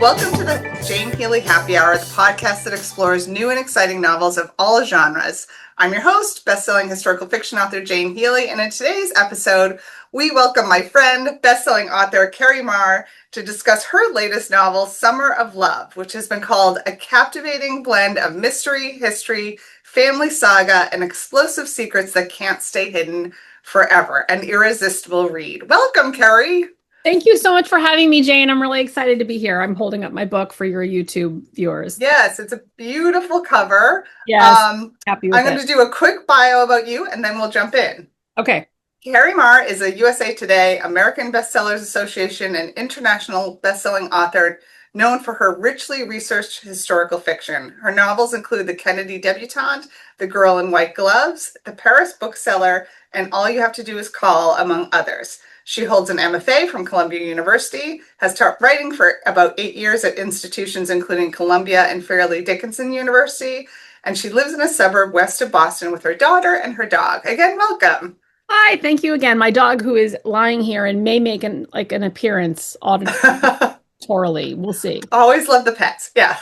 Welcome to the Jane Healey Happy Hour, the podcast that explores new and exciting novels of all genres. I'm your host, bestselling historical fiction author Jane Healey, and in today's episode, we welcome my friend, bestselling author Kerri Maher to discuss her latest novel, Summer of Love, which has been called a captivating blend of mystery, history, family saga, and explosive secrets that can't stay hidden forever. An irresistible read. Welcome, Kerri. Thank you so much for having me, Jane. I'm really excited to be here. I'm holding up my book for your YouTube viewers. Yes, it's a beautiful cover. Yes, happy with I'm going to do a quick bio about you, and then we'll jump in. Okay. Kerri Maher is a USA Today, American Bestsellers Association, and international bestselling author known for her richly researched historical fiction. Her novels include The Kennedy Debutante, The Girl in White Gloves, The Paris Bookseller, and All You Have to Do Is Call, among others. She holds an MFA from Columbia University, has taught writing for about 8 years at institutions including Columbia and Fairleigh Dickinson University, and she lives in a suburb west of Boston with her daughter and her dog. Again, welcome. Hi, thank you again. My dog, who is lying here and may make an appearance auditorily. We'll see. Always love the pets. Yeah.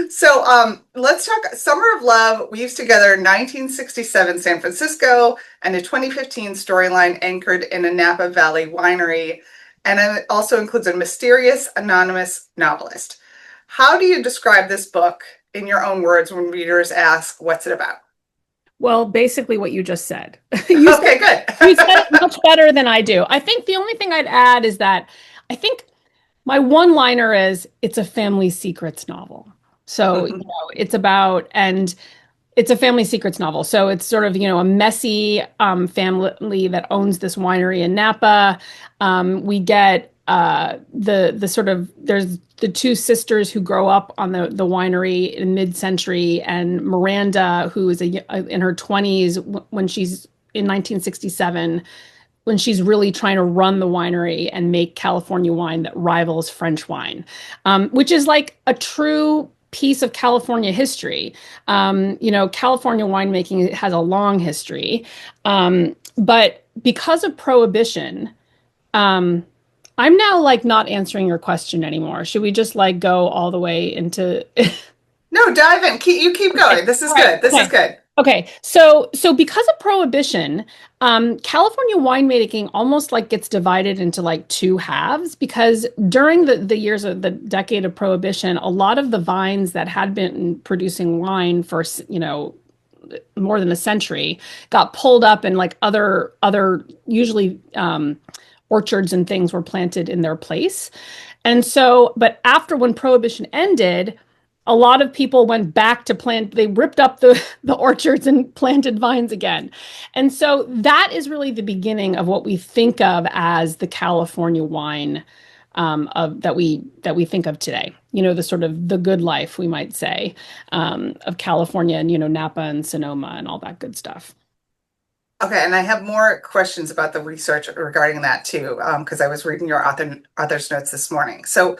So let's talk Summer of Love weaves together 1967 San Francisco and a 2015 storyline anchored in a Napa Valley winery. And it also includes a mysterious, anonymous novelist. How do you describe this book in your own words when readers ask, what's it about? Well, basically what you just said. Good. You said it much better than I do. I think the only thing I'd add is that I think my one-liner is it's a family secrets novel. So, it's about, and it's a family secrets novel. So it's sort of, a messy family that owns this winery in Napa. We get the sort of, there's the two sisters who grow up on the winery in mid-century, and Miranda, who is in her 20s when she's in 1967, when she's really trying to run the winery and make California wine that rivals French wine, which is like a true piece of California history. California winemaking has a long history, but because of Prohibition, I'm now not answering your question anymore. Should we just go all the way into? No, dive in. You keep going. Okay. This is good. This is good. Okay, so because of Prohibition, California winemaking almost gets divided into two halves, because during the years of the decade of Prohibition, a lot of the vines that had been producing wine for more than a century got pulled up, and other usually orchards and things were planted in their place. And so, but after when Prohibition ended, a lot of people went back to they ripped up the orchards and planted vines again. And so that is really the beginning of what we think of as the California wine that we think of today. The sort of the good life, we might say, of California and, Napa and Sonoma and all that good stuff. Okay, and I have more questions about the research regarding that too, because I was reading your author's notes this morning. So,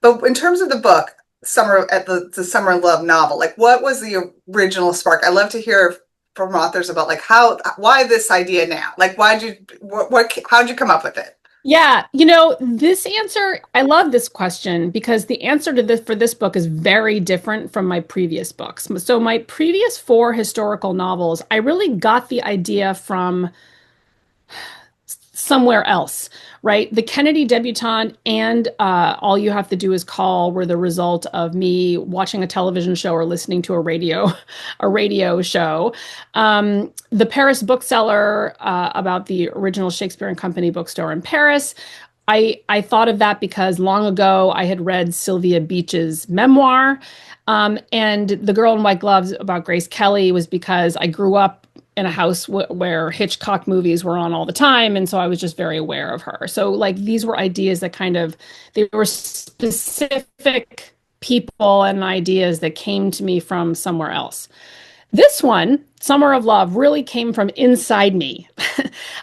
but in terms of the book, the Summer of Love novel, what was the original spark? I love to hear from authors about why this idea now? How'd you come up with it? Yeah, this answer, I love this question because the answer to for this book is very different from my previous books. So my previous 4 historical novels, I really got the idea from somewhere else, right? The Kennedy Debutante and All You Have to Do Is Call were the result of me watching a television show or listening to a radio show. The Paris Bookseller, about the original Shakespeare and Company bookstore in Paris, I thought of that because long ago I had read Sylvia Beach's memoir, and The Girl in White Gloves about Grace Kelly was because I grew up in a house where Hitchcock movies were on all the time. And so I was just very aware of her. So these were ideas that they were specific people and ideas that came to me from somewhere else. This one, Summer of Love, really came from inside me.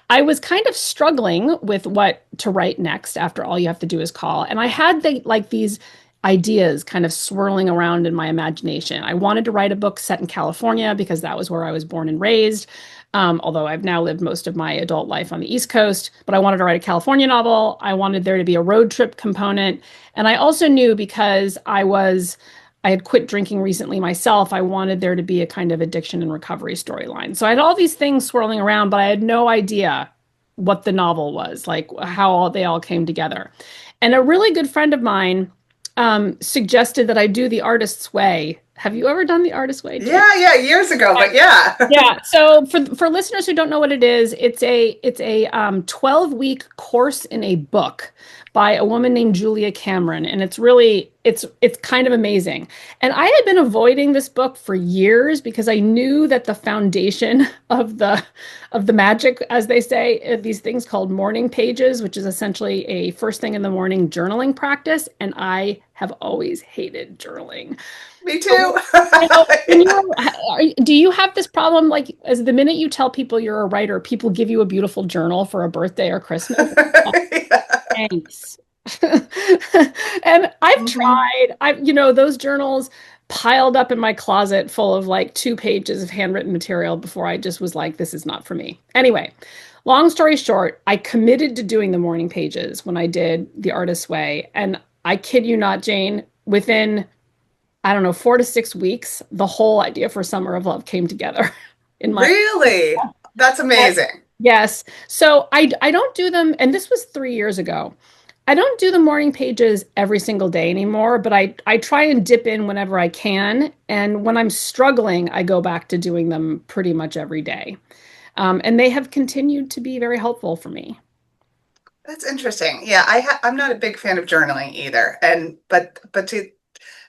I was kind of struggling with what to write next after All You Have to Do Is Call. And I had these ideas kind of swirling around in my imagination. I wanted to write a book set in California because that was where I was born and raised. although I've now lived most of my adult life on the East Coast. But I wanted to write a California novel. I wanted there to be a road trip component. And I also knew because I had quit drinking recently myself, I wanted there to be a kind of addiction and recovery storyline. So I had all these things swirling around, but I had no idea what the novel was, like how they all came together. And a really good friend of mine suggested that I do The Artist's Way. Have you ever done The Artist's Way, Jane? Yeah, yeah, years ago, but yeah. Yeah. So for listeners who don't know what it is, it's a 12-week course in a book by a woman named Julia Cameron, and it's kind of amazing. And I had been avoiding this book for years because I knew that the foundation of the magic, as they say, these things called morning pages, which is essentially a first thing in the morning journaling practice, and I have always hated journaling. Me too. You know, do you have this problem? Like, as the minute you tell people you're a writer, people give you a beautiful journal for a birthday or Christmas. Oh, Yeah. thanks. And I've Mhm. tried. Those journals piled up in my closet full of like 2 pages of handwritten material before I just was like, this is not for me. Anyway, long story short, I committed to doing the morning pages when I did The Artist's Way. And I kid you not, Jane, within I don't know, 4 to 6 weeks, the whole idea for Summer of Love came together in my Really? That's head. amazing. Yes. So I don't do them, and this was 3 years ago. I don't do the morning pages every single day anymore, but I try and dip in whenever I can. And when I'm struggling, I go back to doing them pretty much every day. And they have continued to be very helpful for me. That's interesting. Yeah, I'm not a big fan of journaling either. And but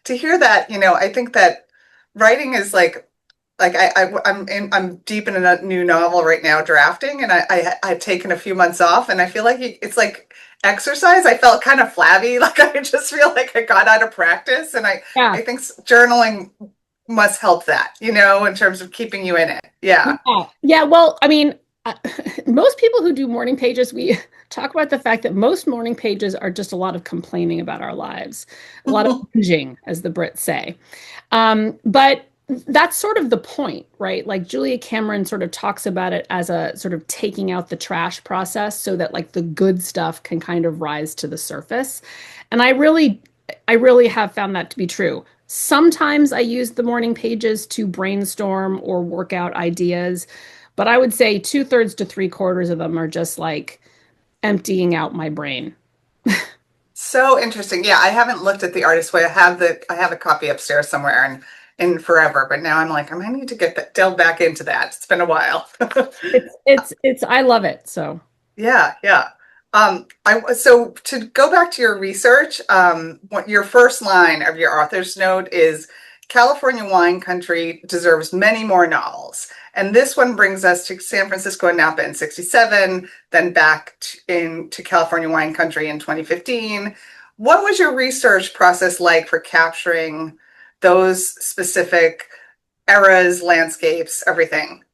to hear that, I think that writing is like I'm deep in a new novel right now drafting, and I've taken a few months off, and I feel like it's like exercise. I felt kind of flabby, like I just feel like I got out of practice, and Yeah. I think journaling must help that, in terms of keeping you in it. Yeah. Yeah. Yeah. Well, I mean, uh, most people who do morning pages, we talk about the fact that most morning pages are just a lot of complaining about our lives, a lot of whinging, as the Brits say. But that's sort of the point, right? Like Julia Cameron sort of talks about it as a sort of taking out the trash process so that like the good stuff can kind of rise to the surface. And I really have found that to be true. Sometimes I use the morning pages to brainstorm or work out ideas, but I would say 2/3 to 3/4 of them are just like emptying out my brain. So interesting. Yeah, I haven't looked at the artist way. I have a copy upstairs somewhere and in forever, but now I'm like, I might need to delve back into that. It's been a while. I love it. So. Yeah, yeah. So to go back to your research, what your first line of your author's note is California wine country deserves many more novels. And this one brings us to San Francisco and Napa in 67, then back into California wine country in 2015. What was your research process like for capturing those specific eras, landscapes, everything?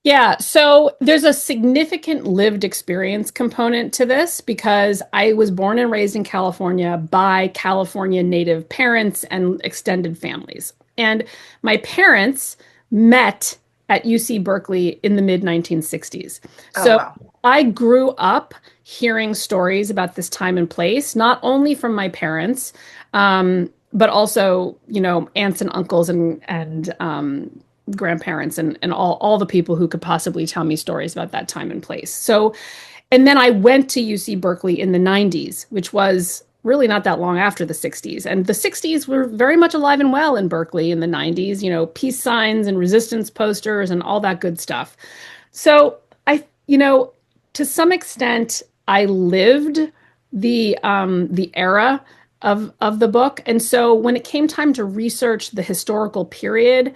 Yeah, so there's a significant lived experience component to this because I was born and raised in California by California native parents and extended families. And my parents met at UC Berkeley in the mid 1960s. Oh, So wow. I grew up hearing stories about this time and place, not only from my parents, but also, aunts and uncles and grandparents and all the people who could possibly tell me stories about that time and place. So, and then I went to UC Berkeley in the 90s, which was really not that long after the 60s. And the 60s were very much alive and well in Berkeley in the 90s, peace signs and resistance posters and all that good stuff. So to some extent, I lived the era of the book. And so when it came time to research the historical period,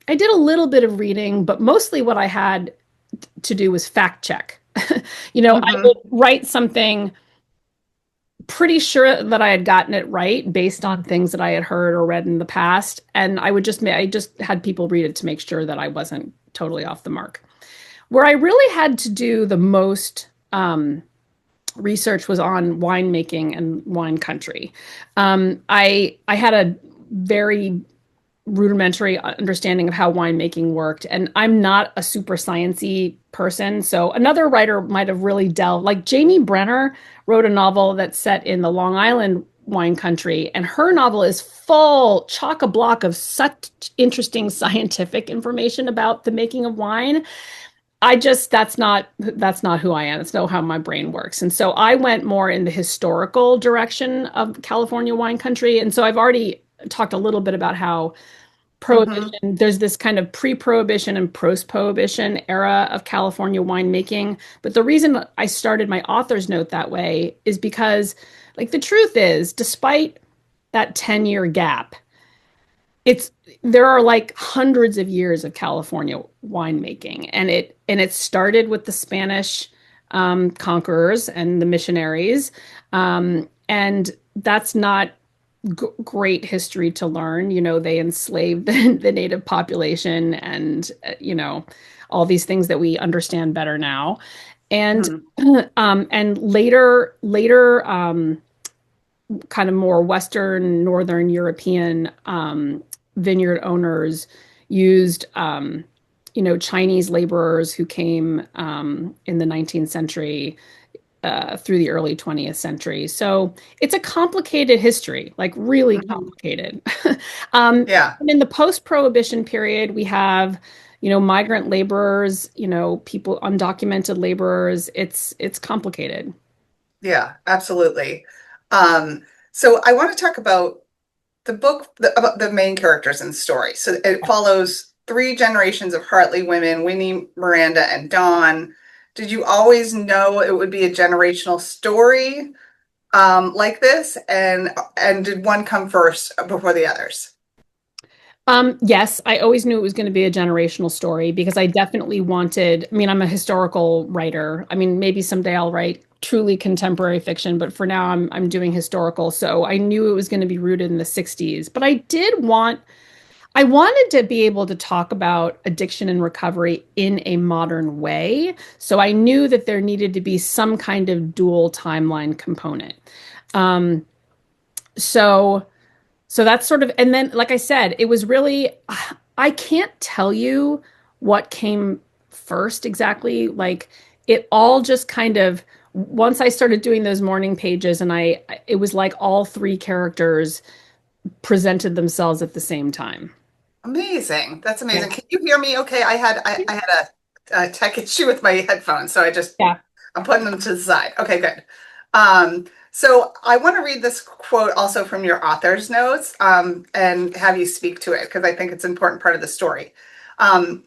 I did a little bit of reading, but mostly what I had to do was fact check. I Hmm. would write something pretty sure that I had gotten it right based on things that I had heard or read in the past, and I just had people read it to make sure that I wasn't totally off the mark. Where I really had to do the most research was on winemaking and wine country. I had a very rudimentary understanding of how winemaking worked. And I'm not a super sciencey person. So another writer might have really delved, like Jamie Brenner wrote a novel that's set in the Long Island wine country, and her novel is full, chock-a-block of such interesting scientific information about the making of wine. I just that's not who I am. It's not how my brain works. And so I went more in the historical direction of California wine country. And so I've already talked a little bit about how Hmm. prohibition, there's this kind of pre-prohibition and post-prohibition era of California winemaking. But the reason I started my author's note that way is because, like, the truth is, despite that 10-year gap, it's there are like hundreds of years of California winemaking, and it started with the Spanish conquerors and the missionaries, and that's not great history to learn. You know, they enslaved the native population, and all these things that we understand better now, and Hmm. and later kind of more Western, Northern European vineyard owners used, Chinese laborers who came in the 19th century through the early 20th century. So it's a complicated history, like really Hmm. complicated. Yeah. And in the post-prohibition period, we have, migrant laborers, people, undocumented laborers. It's complicated. Yeah, absolutely. Um, so I want to talk about about the main characters in the story. So it follows three generations of Hartley women, Winnie, Miranda, and Dawn. Did you always know it would be a generational story like this? And did one come first before the others? Yes, I always knew it was going to be a generational story because I definitely wanted, I mean, I'm a historical writer. I mean, maybe someday I'll write truly contemporary fiction, but for now I'm doing historical. So I knew it was going to be rooted in the 60s. But I wanted to be able to talk about addiction and recovery in a modern way. So I knew that there needed to be some kind of dual timeline component. Um, so so that's sort of, and then, like I said, it was really, I can't tell you what came first exactly. Like it all just kind of, once I started doing those morning pages, and it was like all three characters presented themselves at the same time. Amazing. That's Yeah. amazing. Can you hear me? Okay, I had a tech issue with my headphones, so Yeah. I'm putting them to the side. Okay, good. So I want to read this quote also from your author's notes, and have you speak to it because I think it's an important part of the story. Um,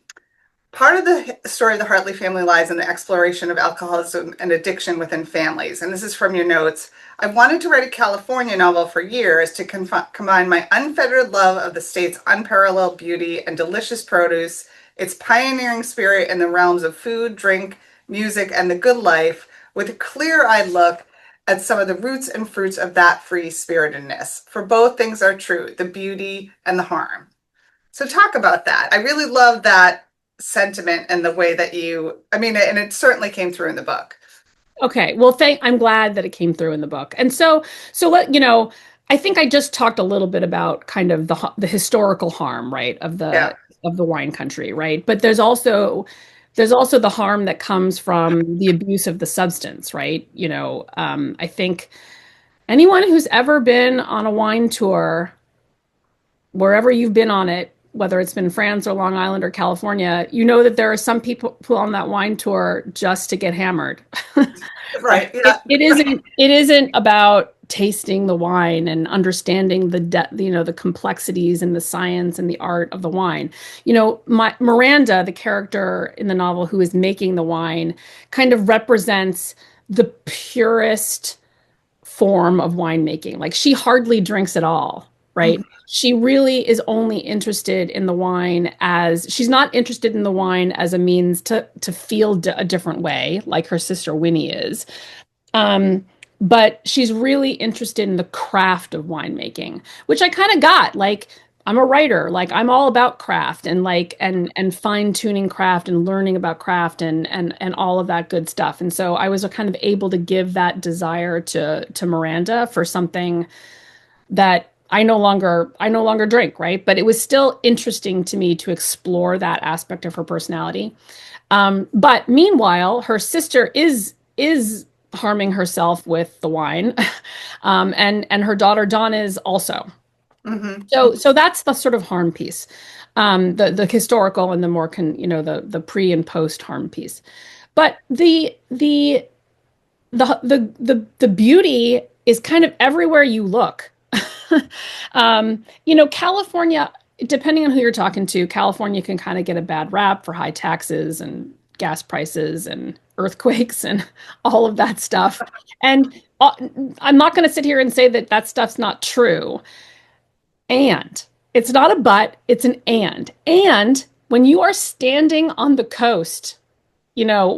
Part of the story of the Hartley family lies in the exploration of alcoholism and addiction within families. And this is from your notes. I've wanted to write a California novel for years to combine my unfettered love of the state's unparalleled beauty and delicious produce, its pioneering spirit in the realms of food, drink, music, and the good life, with a clear eyed look at some of the roots and fruits of that free spiritedness. For both things are true, the beauty and the harm. So talk about that. I really love that sentiment and the way that I mean, and it certainly came through in the book. Okay. Well, I'm glad that it came through in the book. And so I think I just talked a little bit about kind of the historical harm, right, Yeah. of the wine country, right? But there's also the harm that comes from the abuse of the substance, right? I think anyone who's ever been on a wine tour, wherever you've been on it, whether it's been France or Long Island or California, you know that there are some people who on that wine tour just to get hammered. Right. Right. Yeah. It isn't about tasting the wine and understanding the complexities and the science and the art of the wine. My Miranda, the character in the novel who is making the wine, kind of represents the purest form of winemaking. Like she hardly drinks at all, right? Mhm. She really is only interested in the wine as she's not interested in the wine as a means to feel a different way, like her sister Winnie is. Um, but she's really interested in the craft of winemaking, which I kind of got. Like I'm a writer, like I'm all about craft and like and fine-tuning craft and learning about craft and all of that good stuff. And so I was kind of able to give that desire to Miranda for something that I no longer drink, right? But it was still interesting to me to explore that aspect of her personality. But meanwhile, her sister is harming herself with the wine, and her daughter Dawn is also. Hmm. So that's the sort of harm piece, the historical and the more the pre and post harm piece. But the beauty is kind of everywhere you look. California, depending on who you're talking to, California can kind of get a bad rap for high taxes and gas prices and earthquakes and all of that stuff. And I'm not going to sit here and say that that stuff's not true. And it's not a but, it's an and. And when you are standing on the coast,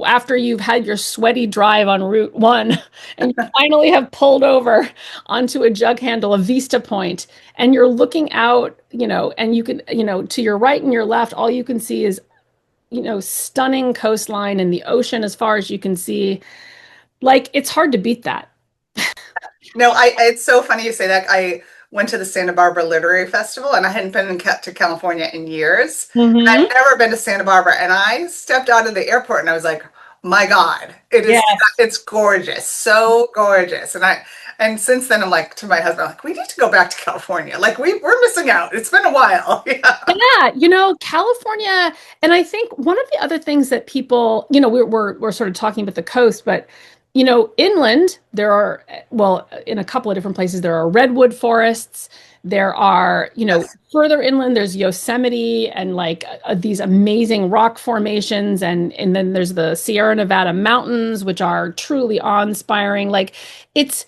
after you've had your sweaty drive on Route 1 and you finally have pulled over onto a jug handle, a vista point, and you're looking out, and you can, to your right and your left, all you can see is, stunning coastline and the ocean as far as you can see. Like, it's hard to beat that. No, it's so funny you say that. I went to the Santa Barbara Literary Festival and I hadn't been to California in years. And Hmm. I've never been to Santa Barbara. And I stepped out of the airport and I was like, my God, Yes. it's gorgeous, so gorgeous. And since then I'm like to my husband, like, we need to go back to California. Like we're missing out. It's been a while. Yeah. Yeah, California, and I think one of the other things that people, we're sort of talking about the coast, but inland there are, well, in a couple of different places there are redwood forests. There are, Yes. further inland there's Yosemite and like these amazing rock formations, and then there's the Sierra Nevada mountains, which are truly awe-inspiring. Like it's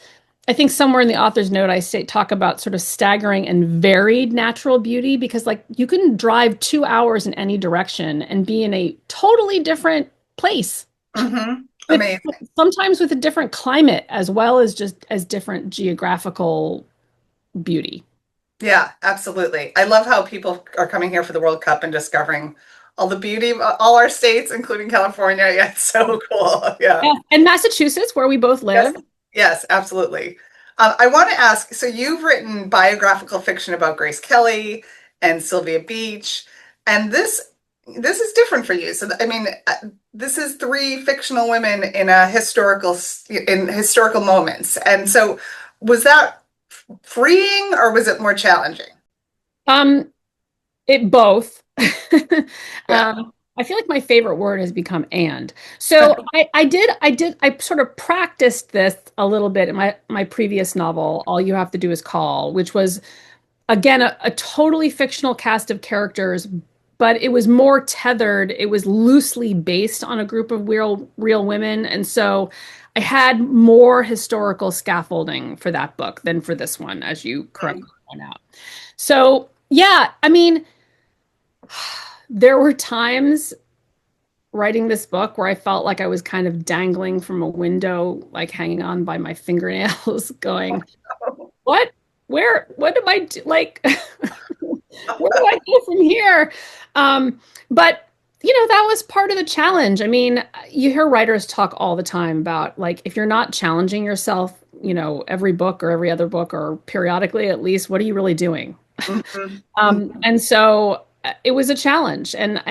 I think somewhere in the author's note, talk about sort of staggering and varied natural beauty because, like, you can drive 2 hours in any direction and be in a totally different place Hmm. with Amazing. sometimes with a different climate as well as just as different geographical beauty. Yeah, absolutely. I love how people are coming here for the World Cup and discovering all the beauty of all our states, including California. Yeah, it's so cool. Yeah. Yeah. And Massachusetts, where we both Yes. live. Yes, absolutely. I want to ask, so you've written biographical fiction about Grace Kelly and Sylvia Beach, and this is different for you. So, I mean, this is three fictional women in a in historical moments. And so, was that freeing or was it more challenging? Um, it both. Yeah. I feel like my favorite word has become and. So I sort of practiced this a little bit in my previous novel, All You Have to Do Is Call, which was again a totally fictional cast of characters, but it was more tethered. It was loosely based on a group of real women, and so I had more historical scaffolding for that book than for this one, as you correctly point out. So yeah, I mean. There were times writing this book where I felt like I was kind of dangling from a window, like hanging on by my fingernails, going, "What? What am I do? Like, where do I go from here?" But that was part of the challenge. I mean, you hear writers talk all the time about like if you're not challenging yourself, every book or every other book or periodically at least, what are you really doing? Mhm. And so it was a challenge, and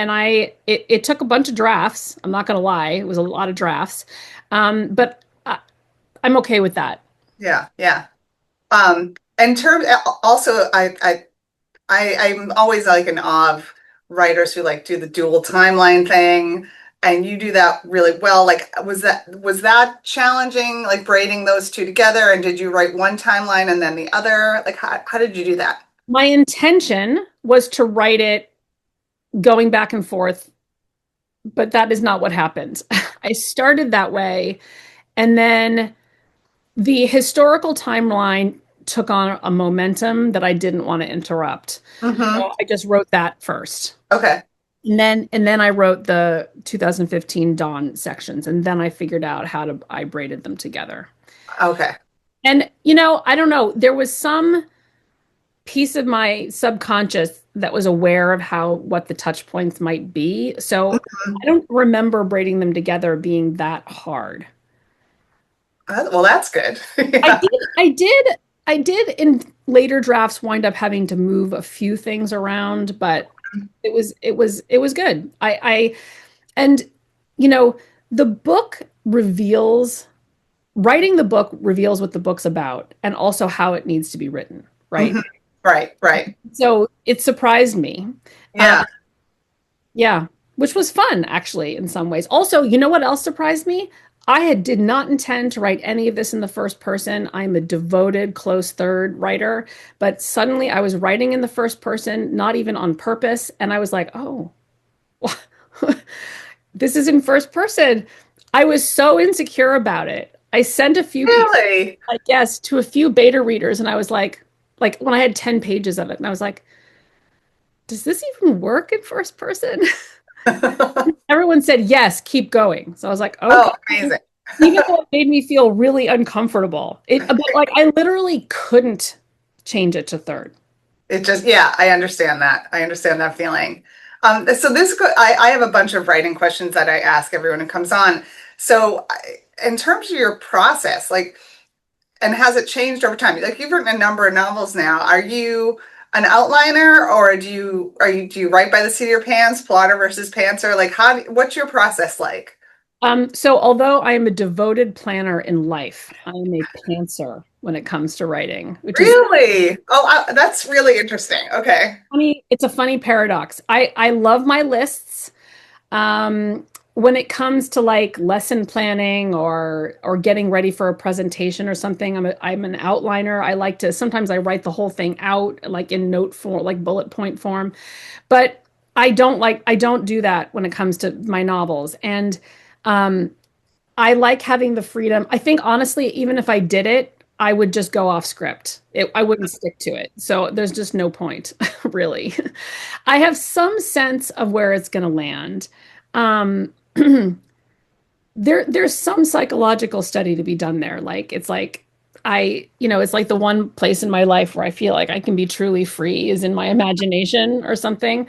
it took a bunch of drafts. I'm not going to lie, it was a lot of drafts, but I'm okay with that. Yeah, yeah. In terms, also, I'm always like in awe of writers who like do the dual timeline thing, and you do that really well. Like, was that challenging, like braiding those two together? And did you write one timeline and then the other? Like, how did you do that? My intention was to write it going back and forth, but that is not what happened. I started that way, and then the historical timeline took on a momentum that I didn't want to interrupt. Hmm. So I just wrote that first. Okay. And then I wrote the 2015 Dawn sections, and then I figured out how to I braided them together. Okay. And I don't know, there was some piece of my subconscious that was aware of how what the touch points might be. So I Mhm. don't remember braiding them together being that hard. Well, that's good. I Yeah. did, I did, I did in later drafts wind up having to move a few things around, but it was good. And you know, the book reveals writing the book reveals what the book's about and also how it needs to be written, right? Mhm. Right, right. So it surprised me. Um, Yeah. yeah, which was fun actually in some ways. Also, you know what else surprised me? Did not intend to write any of this in the first person. I'm a devoted close third writer, but suddenly I was writing in the first person, not even on purpose, and I was like, "Oh, this is in first person." I was so insecure about it. I sent a few people, Really? I guess, to a few beta readers, and I was like when I had 10 pages of it, and I was like, does this even work in first person? Everyone said, yes, keep going. So I was like, Oh, okay. amazing. Even though it made me feel really uncomfortable. But like I literally couldn't change it to third. It just, yeah, I understand that. I understand that feeling. So I have a bunch of writing questions that I ask everyone who comes on. So, in terms of your process, like, and has it changed over time? Like, you've written a number of novels now. Are you an outliner, or do you write by the seat of your pants, plotter versus pantser? Like, what's your process like? So although I am a devoted planner in life, I am a pantser when it comes to writing, which is Really? Oh, that's really interesting. Okay. funny. It's a funny paradox. I love my lists. When it comes to like lesson planning or getting ready for a presentation or something, I'm an outliner. I like to sometimes I write the whole thing out like in note form, like bullet point form. But I don't do that when it comes to my novels. And um I like having the freedom. I think honestly, even if I did it, I would just go off script. I wouldn't stick to it. So there's just no point, really. I have some sense of where it's going to land. Um, there's some psychological study to be done there. Like it's like it's like the one place in my life where I feel like I can be truly free is in my imagination or something.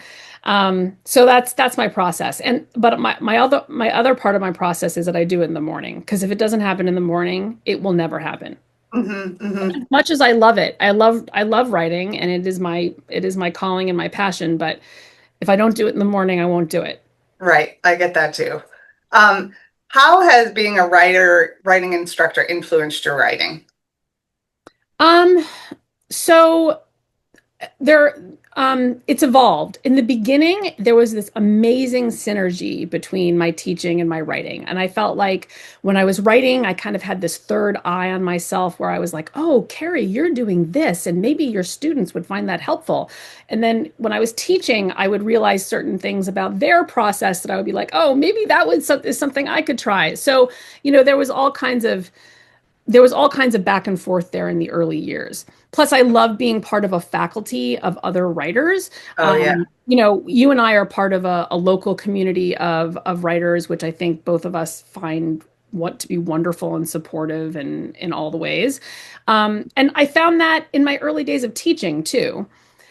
So that's my process. And but my other part of my process is that I do it in the morning because if it doesn't happen in the morning, it will never happen. Hmm, hmm. As much as I love it, I love writing and it is my calling and my passion, but if I don't do it in the morning, I won't do it. Right. I get that too. Um, how has being a writing instructor influenced your writing? Um, so there it's evolved. In the beginning, there was this amazing synergy between my teaching and my writing. And I felt like when I was writing, I kind of had this third eye on myself where I was like, "Oh, Kerri, you're doing this and maybe your students would find that helpful." And then when I was teaching, I would realize certain things about their process that I would be like, "Oh, maybe is something I could try." So, there was all kinds of back and forth there in the early years. Plus, I love being part of a faculty of other writers. Oh yeah, You and I are part of a local community of writers, which I think both of us find want to be wonderful and supportive and in all the ways. And I found that in my early days of teaching too.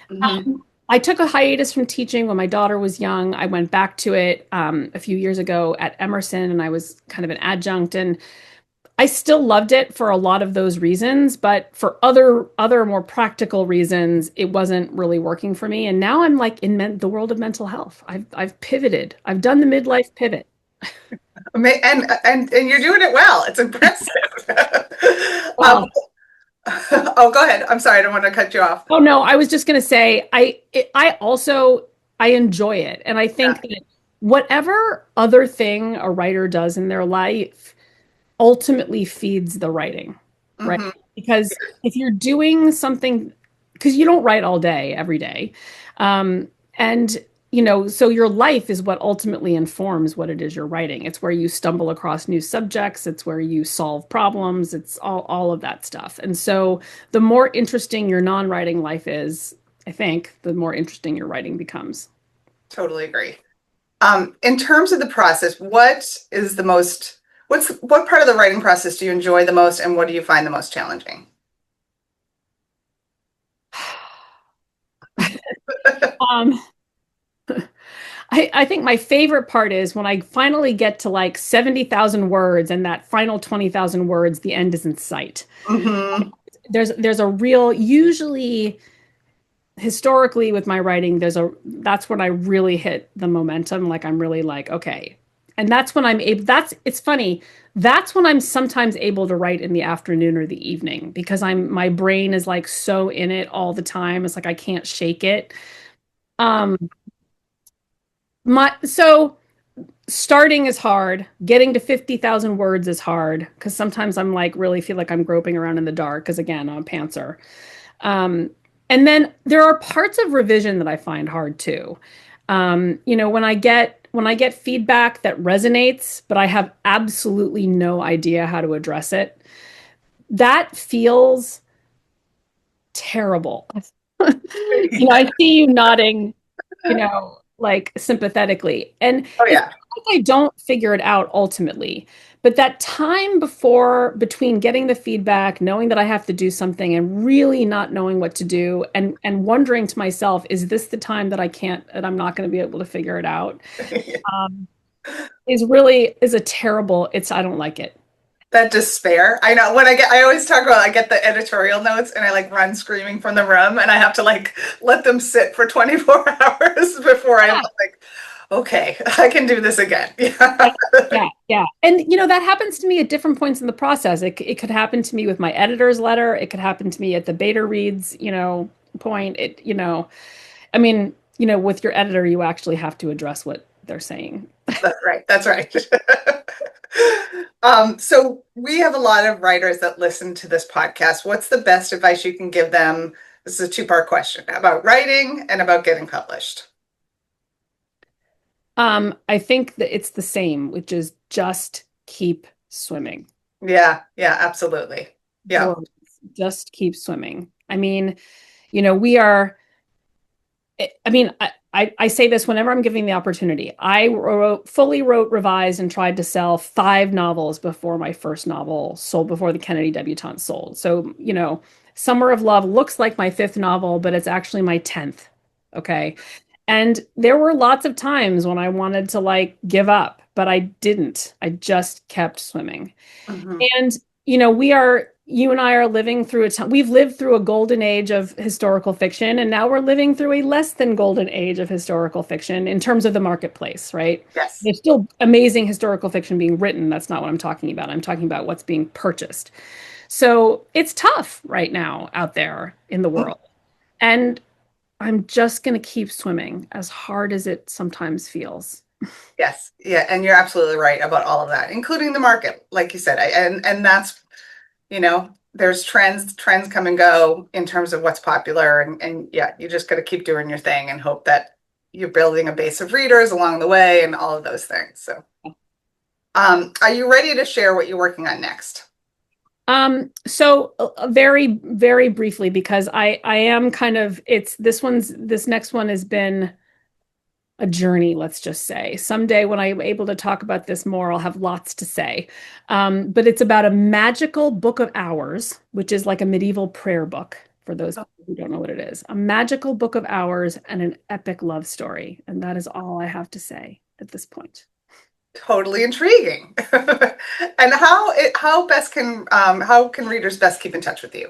hmm, I took a hiatus from teaching when my daughter was young. I went back to it a few years ago at Emerson, and I was kind of an adjunct. And I still loved it for a lot of those reasons, but for other more practical reasons, it wasn't really working for me. And now I'm like in the world of mental health. I've pivoted. I've done the midlife pivot. and you're doing it well. It's impressive. um, Wow. oh, go ahead. I'm sorry. I don't want to cut you off. Oh no, I was just gonna say I also I enjoy it, and I Yeah. think that whatever other thing a writer does in their life ultimately feeds the writing, right? Hmm. Because if you're doing something, because you don't write all day, every day. And, so your life is what ultimately informs what it is you're writing. It's where you stumble across new subjects, it's where you solve problems, it's all of that stuff. And so the more interesting your non-writing life is, I think, the more interesting your writing becomes. Totally agree. In terms of the process, what part of the writing process do you enjoy the most, and what do you find the most challenging? Um, I think my favorite part is when I finally get to like 70,000 words and that final 20,000 words, the end is in sight. Hmm. there's a real, usually historically with my writing, that's when I really hit the momentum. Like I'm really like, okay. And that's when I'm able, it's funny. That's when I'm sometimes able to write in the afternoon or the evening because my brain is like so in it all the time. It's like I can't shake it. Um, so starting is hard. Getting to 50,000 words is hard because sometimes I'm like really feel like I'm groping around in the dark because again, I'm a pantser. Um, and then there are parts of revision that I find hard too. When I get feedback that resonates, but I have absolutely no idea how to address it, that feels terrible. I see you nodding, like sympathetically. And Oh it's yeah. not like I don't figure it out ultimately, but that time between getting the feedback, knowing that I have to do something and really not knowing what to do and wondering to myself, is this the time that I'm not going to be able to figure it out? Um, is a terrible, I don't like it. That despair. I know I always talk about, I get the editorial notes and I like run screaming from the room and I have to like let them sit for 24 hours before I'm Yeah. like, okay, I can do this again. Yeah, Yeah. yeah, yeah. And that happens to me at different points in the process. It could happen to me with my editor's letter. It could happen to me at the beta reads, point. I mean, with your editor, you actually have to address what they're saying. That's right. That's right. So we have a lot of writers that listen to this podcast. What's the best advice you can give them? This is a two-part question about writing and about getting published. I think that it's the same, which is just keep swimming. Yeah, yeah, absolutely. Yeah. Words, just keep swimming. I mean, we are. I mean, I say this whenever I'm giving the opportunity. Fully wrote, revised, and tried to sell 5 novels before my first novel sold, before the Kennedy debutante sold. So, Summer of Love looks like my fifth novel, but it's actually my 10th. Okay. And there were lots of times when I wanted to like give up, but I didn't. I just kept swimming. Mhm. And, you and I are living through a time, we've lived through a golden age of historical fiction, and now we're living through a less than golden age of historical fiction in terms of the marketplace, right? Yes. There's still amazing historical fiction being written. That's not what I'm talking about. I'm talking about what's being purchased. So it's tough right now out there in the world. And I'm just going to keep swimming as hard as it sometimes feels. Yes. Yeah. And you're absolutely right about all of that, including the market, like you said. And that's, there's trends come and go in terms of what's popular. And yeah, you just got to keep doing your thing and hope that you're building a base of readers along the way and all of those things. So, are you ready to share what you're working on next? So very, very briefly, because I am kind of, this next one has been a journey, let's just say. Someday when I'm able to talk about this more, I'll have lots to say. But it's about a magical book of hours, which is like a medieval prayer book for those who don't know what it is. A magical book of hours and an epic love story. And that is all I have to say at this point. Totally intriguing. And how can readers best keep in touch with you?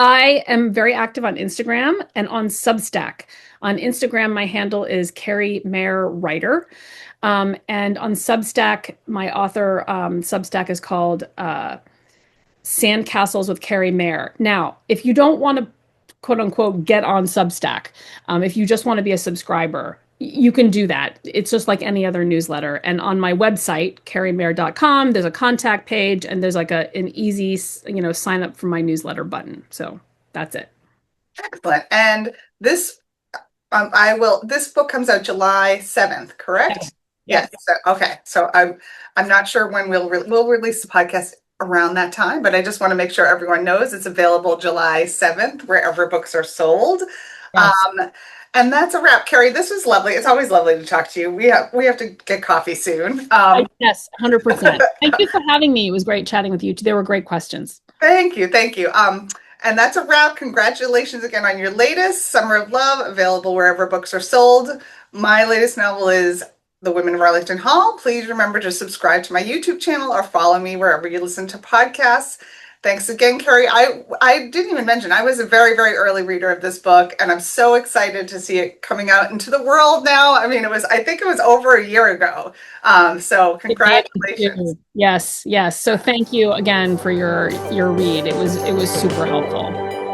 I am very active on Instagram and on Substack. On Instagram, my handle is Kerri Maher Writer. And on Substack, my author Substack is called Sandcastles with Kerri Maher. Now, if you don't want to quote unquote get on Substack, if you just want to be a subscriber, you can do that. It's just like any other newsletter. And on my website, kerrimaher.com, there's a contact page and there's like an easy, sign up for my newsletter button. So that's it. Excellent. And this this book comes out July 7th, correct? Yeah. Yes. So, okay. So I'm not sure when we'll release the podcast around that time, but I just want to make sure everyone knows it's available July 7th, wherever books are sold. Yes. And that's a wrap. Kerri, this was lovely. It's always lovely to talk to you. We have to get coffee soon. Yes, 100%. Thank you for having me. It was great chatting with you. There were great questions. Thank you. Thank you. And that's a wrap. Congratulations again on your latest, Summer of Love, available wherever books are sold. My latest novel is The Women of Arlington Hall. Please remember to subscribe to my YouTube channel or follow me wherever you listen to podcasts. Thanks again, Kerri. I didn't even mention I was a very, very early reader of this book, and I'm so excited to see it coming out into the world now. I mean, I think it was over a year ago. So It did congratulations. too. Yes, yes. So thank you again for your read. It was super helpful.